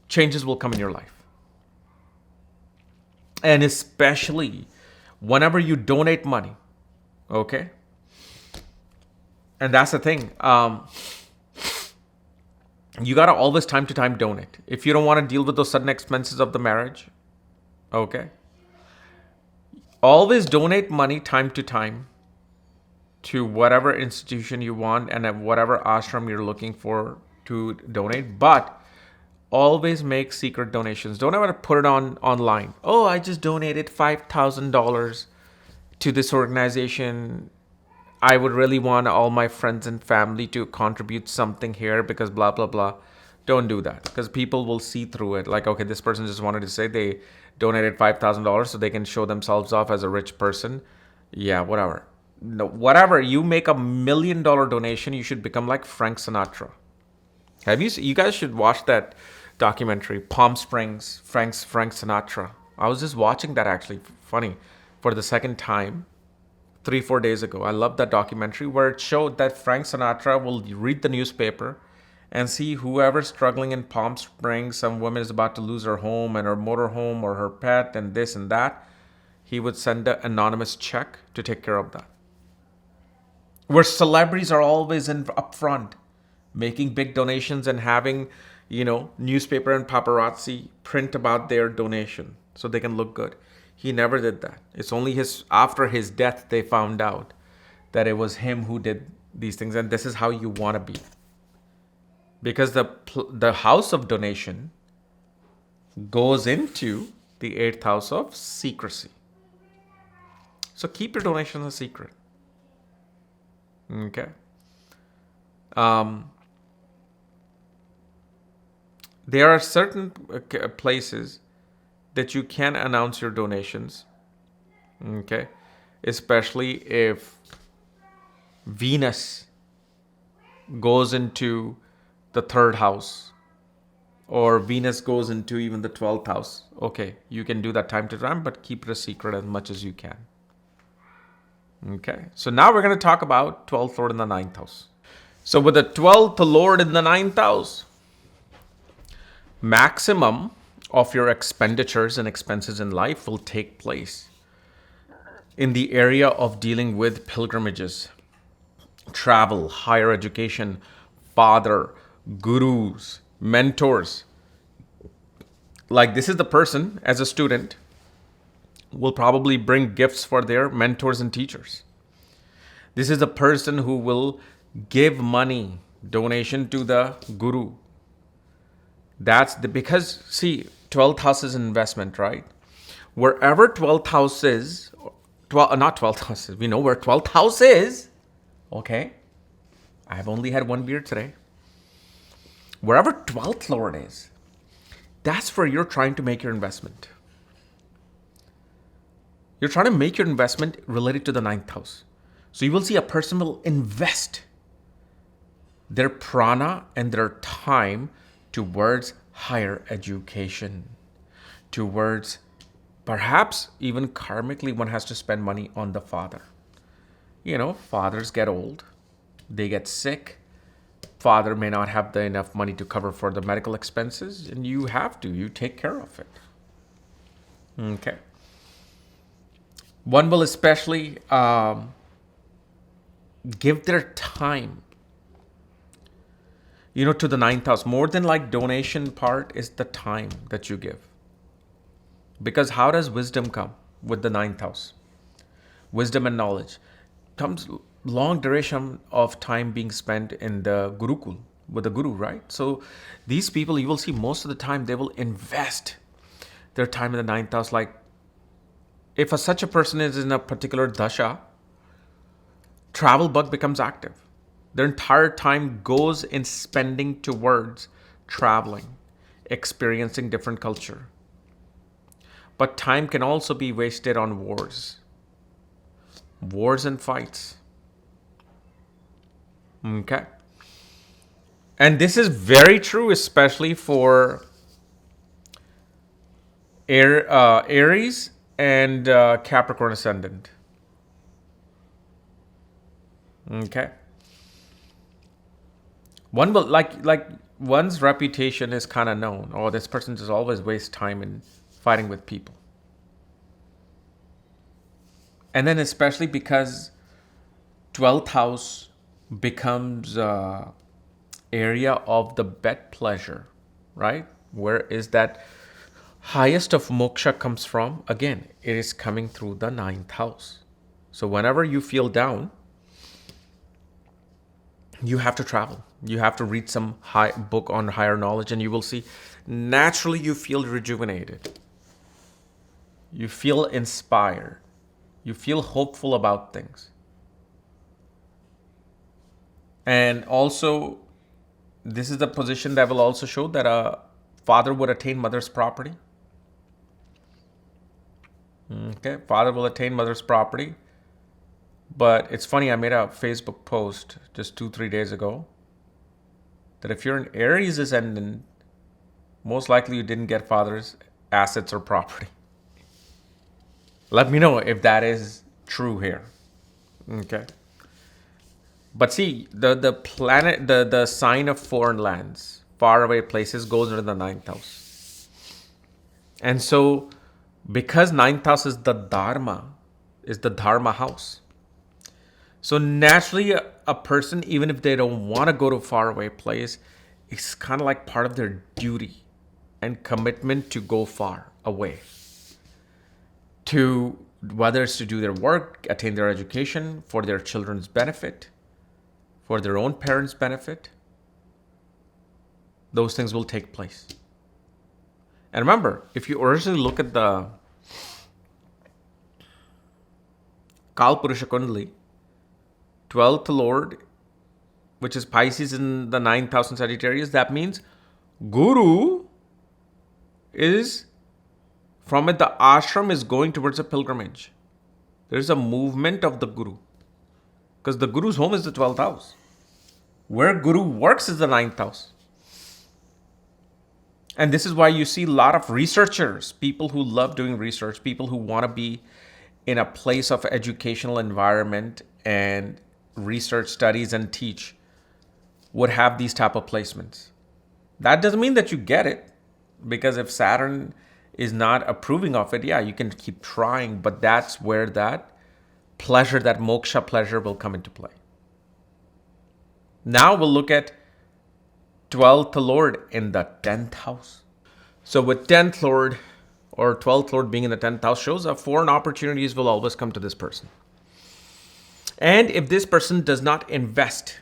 Changes will come in your life. And especially whenever you donate money, okay? And that's the thing. You got to always time to time donate. If you don't want to deal with those sudden expenses of the marriage, okay? Always donate money time to time to whatever institution you want and at whatever ashram you're looking for to donate. But always make secret donations. Don't ever put it online. Oh, I just donated $5,000 to this organization. I would really want all my friends and family to contribute something here because blah, blah, blah. Don't do that, because people will see through it. Like, okay, this person just wanted to say they donated $5,000 so they can show themselves off as a rich person. Yeah, whatever. No, whatever. You make $1 million donation, you should become like Frank Sinatra. You guys should watch that documentary, Palm Springs, Frank Sinatra. I was just watching that, actually, funny, for the second time 3-4 days ago. I love that documentary where it showed that Frank Sinatra will read the newspaper and see whoever's struggling in Palm Springs. Some woman is about to lose her home and her motorhome or her pet and this and that. He would send an anonymous check to take care of that. Where celebrities are always up front, making big donations and having, newspaper and paparazzi print about their donation so they can look good. He never did that. It's only after his death they found out that it was him who did these things. And this is how you want to be. Because the house of donation goes into the 8th house of secrecy. So keep your donations a secret. Okay. There are certain places that you can announce your donations. Okay. Especially if Venus goes into the 3rd house or Venus goes into even the 12th house. Okay. You can do that time to time, but keep it a secret as much as you can. Okay. So now we're going to talk about 12th Lord in the 9th house. So with the 12th Lord in the 9th house, maximum of your expenditures and expenses in life will take place in the area of dealing with pilgrimages, travel, higher education, father, gurus, mentors. Like, this is the person, as a student, will probably bring gifts for their mentors and teachers. This is the person who will give money, donation to the guru. Because see, 12th house is an investment, right? Wherever 12th house is, not 12th house, we know where 12th house is. Okay. I've only had one beer today. Wherever 12th Lord is, that's where you're trying to make your investment. You're trying to make your investment related to the 9th house. So you will see a person will invest their prana and their time towards higher education, towards perhaps even karmically one has to spend money on the father. Fathers get old, they get sick, father may not have the enough money to cover for the medical expenses, and you take care of it. Okay. One will especially give their time, to the ninth house. More than like donation part is the time that you give. Because how does wisdom come with the ninth house? Wisdom and knowledge comes long duration of time being spent in the Gurukul with the Guru, right? So these people, you will see most of the time they will invest their time in the ninth house. Like if such a person is in a particular dasha, travel bug becomes active. Their entire time goes in spending towards traveling, experiencing different culture. But time can also be wasted on wars and fights. Okay. And this is very true, especially for Aries and Capricorn ascendant. Okay. One will like one's reputation is kind of known. Oh, this person just always wastes time in fighting with people. And then especially because 12th house becomes area of the bed pleasure, right? Where is that highest of moksha comes from? Again, it is coming through the ninth house. So whenever you feel down, you have to travel. You have to read some book on higher knowledge, and you will see naturally you feel rejuvenated. You feel inspired. You feel hopeful about things. And also, this is the position that will also show that a father would attain mother's property. Okay, father will attain mother's property. But it's funny, I made a Facebook post just 2-3 days ago that if you're an Aries ascendant, most likely you didn't get father's assets or property. Let me know if that is true here. Okay. But see, the planet, the sign of foreign lands, faraway places, goes into the ninth house. And so, because ninth house is the Dharma house. So naturally, a person, even if they don't want to go to a faraway place, it's kind of like part of their duty and commitment to go far away. To whether it's to do their work, attain their education, for their children's benefit, for their own parents' benefit, those things will take place. And remember, if you originally look at the Kalpurusha Kundali, 12th Lord, which is Pisces in the 9th house in Sagittarius, that means Guru is from it, the ashram is going towards a pilgrimage. There is a movement of the Guru. Because the Guru's home is the 12th house. Where Guru works is the 9th house. And this is why you see a lot of researchers, people who love doing research, people who want to be in a place of educational environment and research studies and teach, would have these type of placements. That doesn't mean that you get it, because if Saturn is not approving of it, yeah, you can keep trying, but that's where that pleasure, that moksha pleasure will come into play. Now we'll look at 12th Lord in the 10th house. So with 10th Lord or 12th Lord being in the 10th house shows that foreign opportunities will always come to this person. And if this person does not invest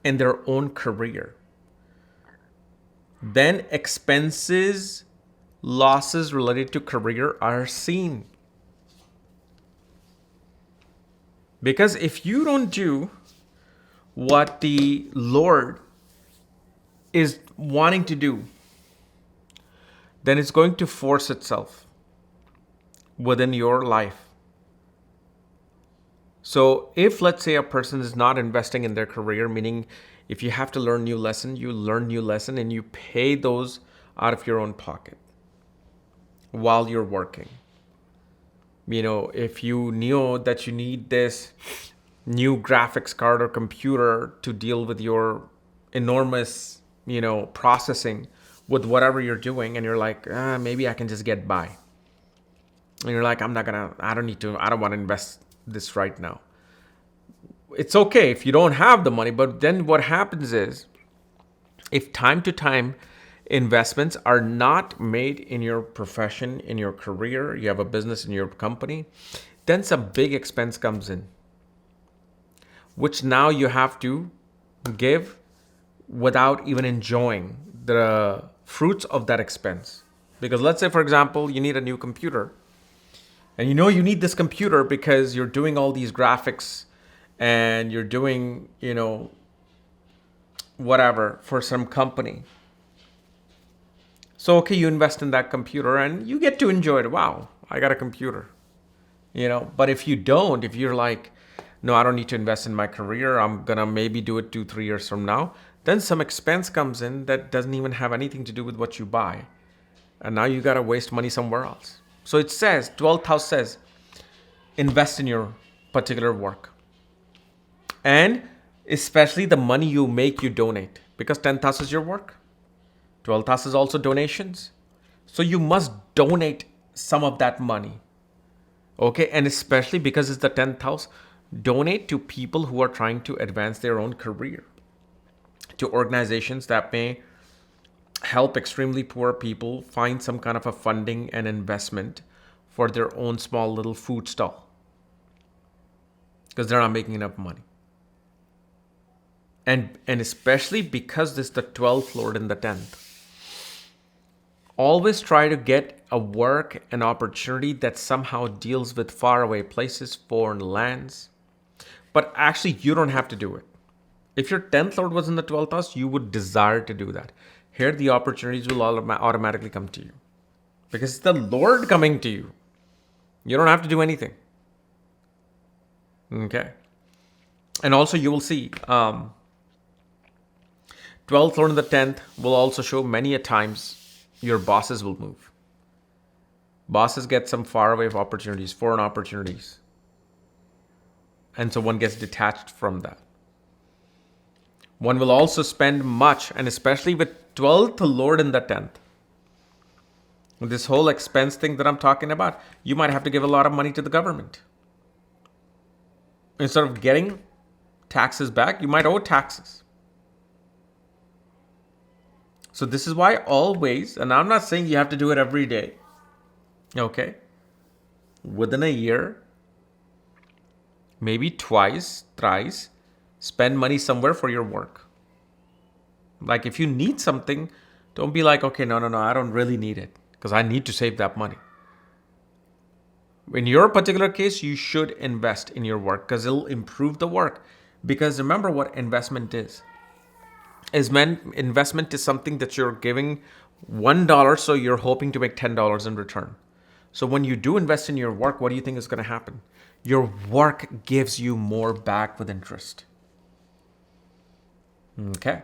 in their own career, then expenses, losses related to career are seen. Because if you don't do what the Lord is wanting to do, then it's going to force itself within your life. So if, let's say, a person is not investing in their career, meaning if you have to learn new lesson, you learn new lesson and you pay those out of your own pocket while you're working. You know, if you know that you need this new graphics card or computer to deal with your enormous, processing with whatever you're doing, and you're like, maybe I can just get by. And you're like, I don't want to invest this right now. It's okay if you don't have the money, but then what happens is, if time to time investments are not made in your profession, in your career, you have a business in your company, then some big expense comes in, which now you have to give without even enjoying the fruits of that expense. Because let's say, for example, you need a new computer, and you need this computer because you're doing all these graphics and you're doing, whatever for some company. So, okay, you invest in that computer and you get to enjoy it. Wow, I got a computer, But if you're like, no, I don't need to invest in my career, I'm going to maybe do it 2-3 years from now, then some expense comes in that doesn't even have anything to do with what you buy. And now you got to waste money somewhere else. So it says, 12th house says, invest in your particular work. And especially the money you make, you donate. Because 10th house is your work. 12th house is also donations. So you must donate some of that money. Okay, and especially because it's the 10th house, donate to people who are trying to advance their own career. To organizations that may help extremely poor people find some kind of a funding and investment for their own small little food stall. Because they're not making enough money. And especially because this is the 12th Lord in the 10th. Always try to get a work, an opportunity that somehow deals with faraway places, foreign lands. But actually, you don't have to do it. If your 10th Lord was in the 12th house, you would desire to do that. Here, the opportunities will automatically come to you. Because it's the Lord coming to you. You don't have to do anything. Okay. And also, you will see, 12th Lord in the 10th will also show many a times your bosses will move. Bosses get some faraway opportunities, foreign opportunities. And so one gets detached from that. One will also spend much, and especially with 12th Lord in the 10th. This whole expense thing that I'm talking about, you might have to give a lot of money to the government. Instead of getting taxes back, you might owe taxes. So this is why always, and I'm not saying you have to do it every day, okay? Within a year, maybe twice, thrice, spend money somewhere for your work. Like if you need something, don't be like, okay, no, I don't really need it because I need to save that money. In your particular case, you should invest in your work because it'll improve the work. Because remember what investment is. Investment is something that you're giving $1, so you're hoping to make $10 in return. So when you do invest in your work, what do you think is going to happen? Your work gives you more back with interest. Okay.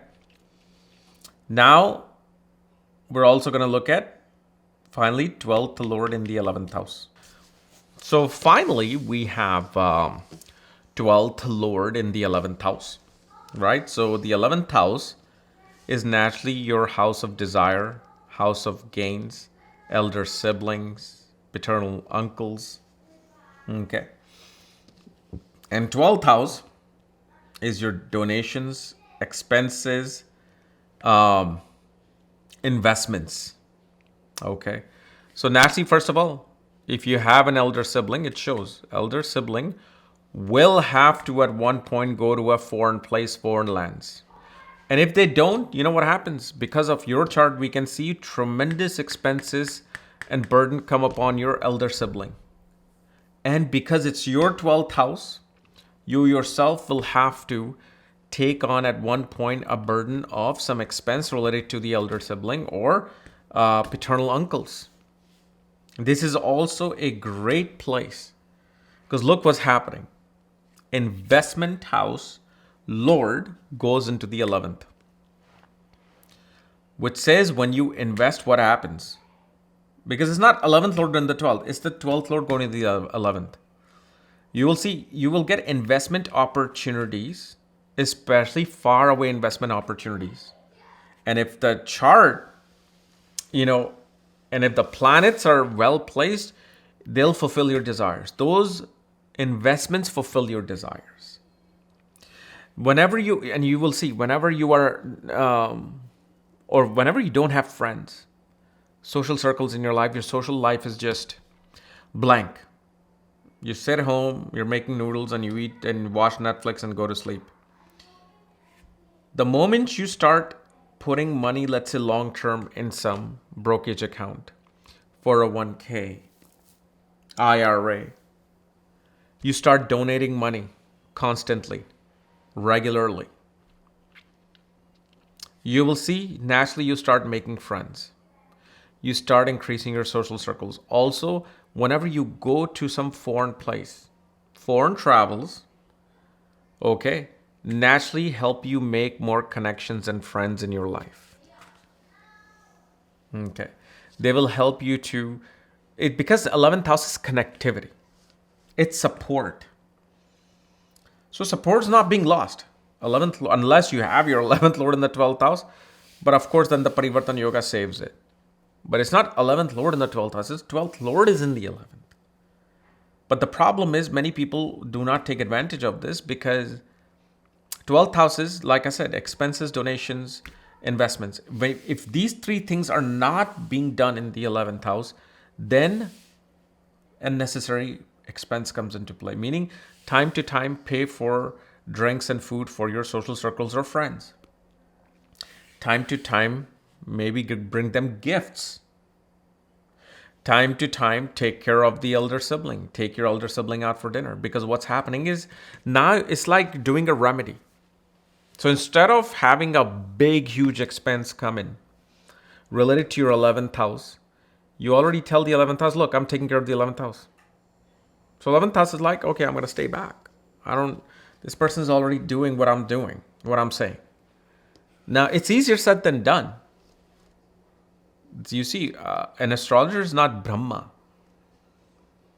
Now, we're also going to look at, finally, 12th Lord in the 11th house. So finally, we have 12th Lord in the 11th house. Right? So the 11th house is naturally your house of desire, house of gains, elder siblings, paternal uncles. Okay. And 12th house is your donations, expenses, investments. Okay. So naturally, first of all, if you have an elder sibling, it shows elder sibling will have to at one point go to a foreign place, foreign lands. And if they don't, you know what happens? Because of your chart, we can see tremendous expenses and burden come upon your elder sibling. And because it's your 12th house, you yourself will have to take on at one point a burden of some expense related to the elder sibling or paternal uncles. This is also a great place because look what's happening. Investment house, Lord goes into the 11th. Which says when you invest, what happens? Because it's not 11th Lord and the 12th. It's the 12th Lord going to the 11th. You will see, you will get investment opportunities especially far away investment opportunities. And if the chart, you know, and if the planets are well placed, they'll fulfill your desires. Those investments fulfill your desires. Whenever you, and you will see, whenever you are, or whenever you don't have friends, social circles in your life, your social life is just blank. You sit at home, you're making noodles, and you eat and watch Netflix and go to sleep. The moment you start putting money, let's say long term, in some brokerage account, 401k, IRA, you start donating money constantly, regularly, you will see naturally you start making friends. You start increasing your social circles. Also, whenever you go to some foreign place, foreign travels, okay, naturally help you make more connections and friends in your life. Okay. They will help you to it because 11th house is connectivity. It's support. So support is not being lost. 11th, unless you have your 11th lord in the 12th house, but of course then the Parivartan yoga saves it. But it's not 11th lord in the 12th house, it's 12th lord is in the 11th. But the problem is many people do not take advantage of this because 12th house is, like I said, expenses, donations, investments. If these three things are not being done in the 11th house, then unnecessary expense comes into play. Meaning, time to time, pay for drinks and food for your social circles or friends. Time to time, maybe bring them gifts. Time to time, take care of the elder sibling. Take your elder sibling out for dinner. Because what's happening is now it's like doing a remedy. So instead of having a big, huge expense come in related to your 11th house, you already tell the 11th house, look, I'm taking care of the 11th house. So 11th house is like, okay, I'm going to stay back. This person is already doing what I'm doing, what I'm saying. Now, it's easier said than done. You see, an astrologer is not Brahma.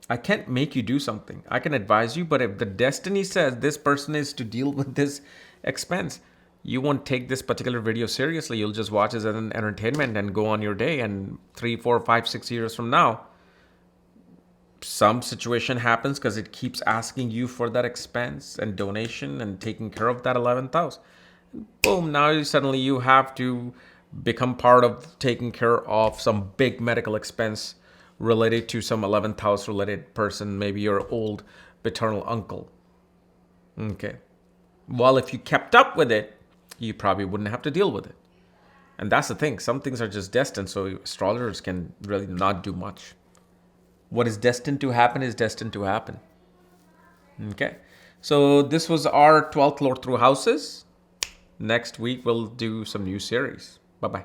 I can't make you do something. I can advise you, but if the destiny says this person is to deal with this expense, you won't take this particular video seriously. You'll just watch it as an entertainment and go on your day. And 3, 4, 5, 6 years from now, some situation happens because it keeps asking you for that expense and donation and taking care of that 11th house. Boom, now suddenly you have to become part of taking care of some big medical expense related to some 11th house related person, maybe your old paternal uncle. Okay. Well, if you kept up with it, you probably wouldn't have to deal with it. And that's the thing. Some things are just destined, so astrologers can really not do much. What is destined to happen is destined to happen. Okay. So this was our 12th lord through houses. Next week, we'll do some new series. Bye-bye.